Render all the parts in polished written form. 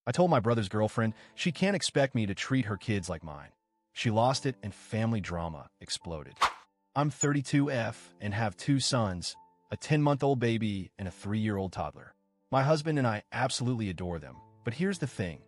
I told my brother's girlfriend she can't expect me to treat her kids like mine. She lost it and family drama exploded. I'm 32F and have two sons, a 10-month-old baby and a 3-year-old toddler. My husband and I absolutely adore them, but here's the thing.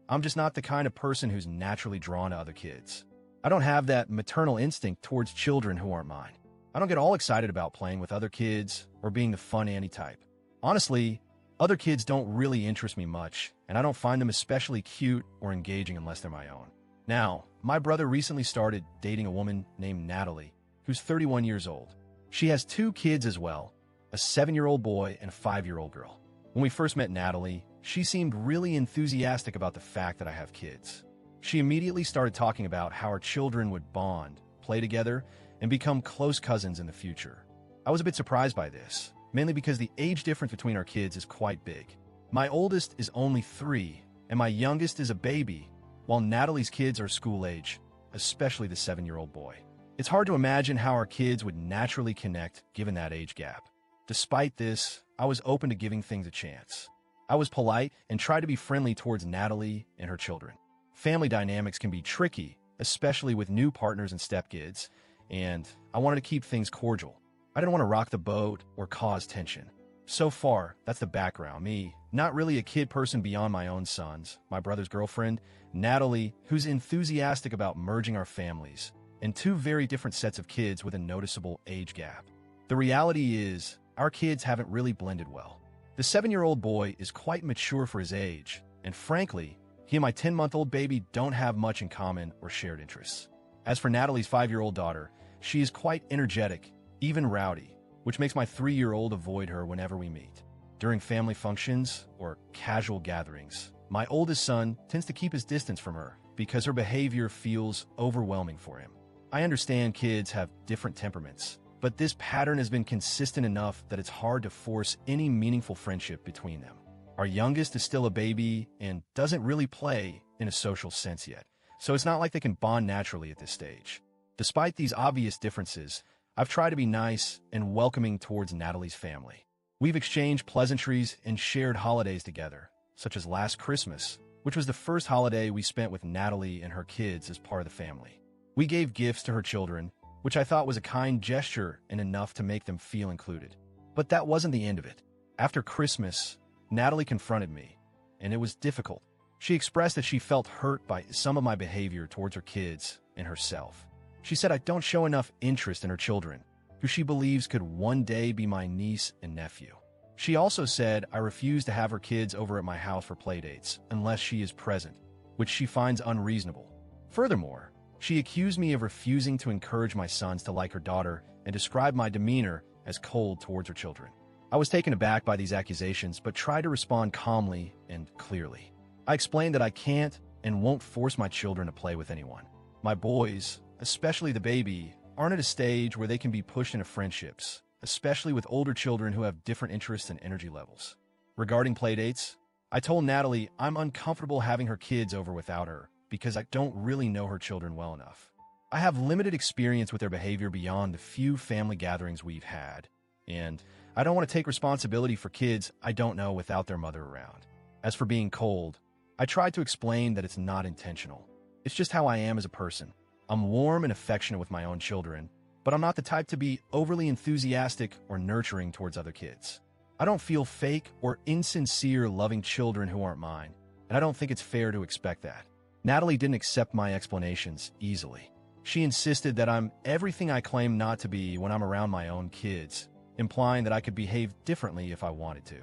I'm just not the kind of person who's naturally drawn to other kids. I don't have that maternal instinct towards children who aren't mine. I don't get all excited about playing with other kids or being the fun Annie type. Honestly, other kids don't really interest me much, and I don't find them especially cute or engaging unless they're my own. Now, my brother recently started dating a woman named Natalie, who's 31 years old. She has 2 kids as well, a 7-year-old boy and a 5-year-old girl. When we first met Natalie, she seemed really enthusiastic about the fact that I have kids. She immediately started talking about how our children would bond, play together, and become close cousins in the future. I was a bit surprised by this, mainly because the age difference between our kids is quite big. My oldest is only 3, and my youngest is a baby, while Natalie's kids are school age, especially the 7-year-old boy. It's hard to imagine how our kids would naturally connect given that age gap. Despite this, I was open to giving things a chance. I was polite and tried to be friendly towards Natalie and her children. Family dynamics can be tricky, especially with new partners and stepkids, and I wanted to keep things cordial. I didn't want to rock the boat or cause tension. So far, that's the background. Me, not really a kid person beyond my own sons, my brother's girlfriend, Natalie, who's enthusiastic about merging our families, and 2 very different sets of kids with a noticeable age gap. The reality is, our kids haven't really blended well. The 7-year-old boy is quite mature for his age, and frankly, he and my 10-month-old baby don't have much in common or shared interests. As for Natalie's 5-year-old daughter, she is quite energetic, even rowdy, which makes my 3-year-old avoid her whenever we meet. During family functions or casual gatherings, my oldest son tends to keep his distance from her because her behavior feels overwhelming for him. I understand kids have different temperaments, but this pattern has been consistent enough that it's hard to force any meaningful friendship between them. Our youngest is still a baby and doesn't really play in a social sense yet, so it's not like they can bond naturally at this stage. Despite these obvious differences, I've tried to be nice and welcoming towards Natalie's family. We've exchanged pleasantries and shared holidays together, such as last Christmas, which was the first holiday we spent with Natalie and her kids as part of the family. We gave gifts to her children, which I thought was a kind gesture and enough to make them feel included. But that wasn't the end of it. After Christmas, Natalie confronted me, and it was difficult. She expressed that she felt hurt by some of my behavior towards her kids and herself. She said I don't show enough interest in her children, who she believes could one day be my niece and nephew. She also said I refuse to have her kids over at my house for playdates unless she is present, which she finds unreasonable. Furthermore, she accused me of refusing to encourage my sons to like her daughter and described my demeanor as cold towards her children. I was taken aback by these accusations, but tried to respond calmly and clearly. I explained that I can't and won't force my children to play with anyone. My boys, especially the baby, aren't at a stage where they can be pushed into friendships, especially with older children who have different interests and energy levels. Regarding playdates, I told Natalie I'm uncomfortable having her kids over without her because I don't really know her children well enough. I have limited experience with their behavior beyond the few family gatherings we've had, and I don't want to take responsibility for kids I don't know without their mother around. As for being cold, I tried to explain that it's not intentional. It's just how I am as a person. I'm warm and affectionate with my own children, but I'm not the type to be overly enthusiastic or nurturing towards other kids. I don't feel fake or insincere loving children who aren't mine, and I don't think it's fair to expect that. Natalie didn't accept my explanations easily. She insisted that I'm everything I claim not to be when I'm around my own kids, implying that I could behave differently if I wanted to.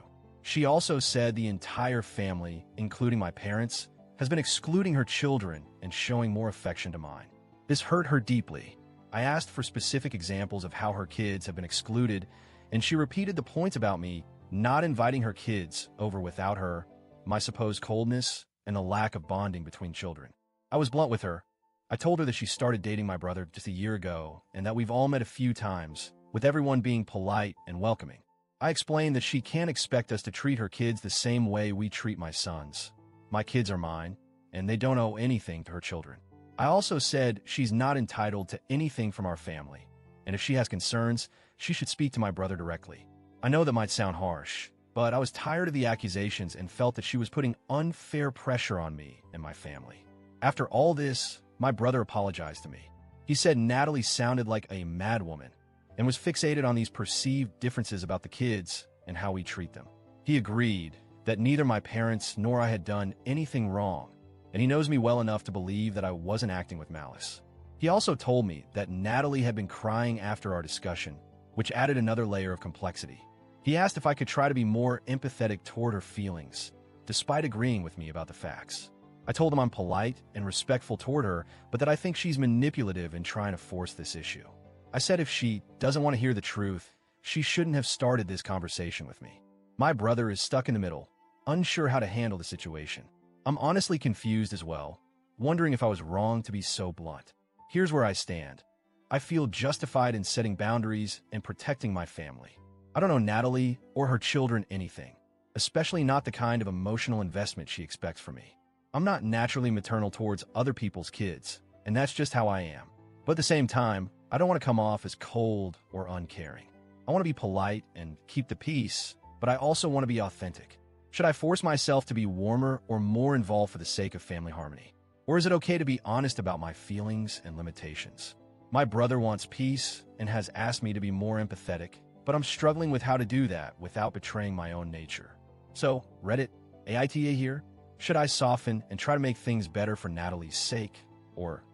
She also said the entire family, including my parents, has been excluding her children and showing more affection to mine. This hurt her deeply. I asked for specific examples of how her kids have been excluded, and she repeated the points about me not inviting her kids over without her, my supposed coldness, and the lack of bonding between children. I was blunt with her. I told her that she started dating my brother just a year ago and that we've all met a few times, with everyone being polite and welcoming. I explained that she can't expect us to treat her kids the same way we treat my sons. My kids are mine, and they don't owe anything to her children. I also said she's not entitled to anything from our family, and if she has concerns, she should speak to my brother directly. I know that might sound harsh, but I was tired of the accusations and felt that she was putting unfair pressure on me and my family. After all this, my brother apologized to me. He said Natalie sounded like a madwoman and was fixated on these perceived differences about the kids and how we treat them. He agreed that neither my parents nor I had done anything wrong, and he knows me well enough to believe that I wasn't acting with malice. He also told me that Natalie had been crying after our discussion, which added another layer of complexity. He asked if I could try to be more empathetic toward her feelings, despite agreeing with me about the facts. I told him I'm polite and respectful toward her, but that I think she's manipulative in trying to force this issue. I said if she doesn't want to hear the truth, she shouldn't have started this conversation with me. My brother is stuck in the middle, unsure how to handle the situation. I'm honestly confused as well, wondering if I was wrong to be so blunt. Here's where I stand. I feel justified in setting boundaries and protecting my family. I don't know Natalie or her children anything, especially not the kind of emotional investment she expects from me. I'm not naturally maternal towards other people's kids, and that's just how I am. But at the same time, I don't want to come off as cold or uncaring. I want to be polite and keep the peace, but I also want to be authentic. Should I force myself to be warmer or more involved for the sake of family harmony? Or is it okay to be honest about my feelings and limitations? My brother wants peace and has asked me to be more empathetic, but I'm struggling with how to do that without betraying my own nature. So, Reddit, AITA here. Should I soften and try to make things better for Natalie's sake? Or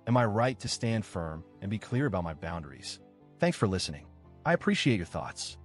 am I right to stand firm and be clear about my boundaries? Thanks for listening. I appreciate your thoughts.